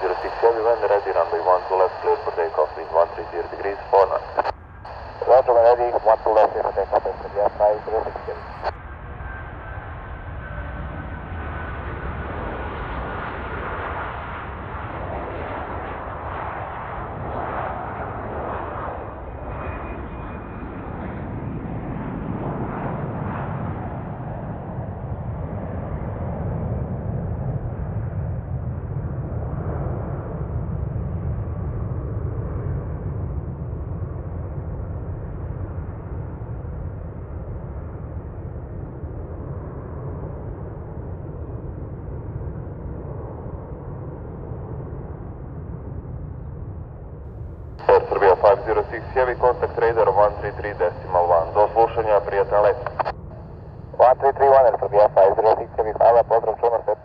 506 Heavy, when ready, runway 12 left, clear for takeoff, wind 130 degrees, 4 knots. Roger, when ready, 12 left, clear for takeoff, wind 506 Heavy. Air Serbia 506 Heavy, contact radar 133.1. Do slušanja, prijatan let. 1331, Air Serbia 506 Heavy, hvala, pozdrav, čuno se.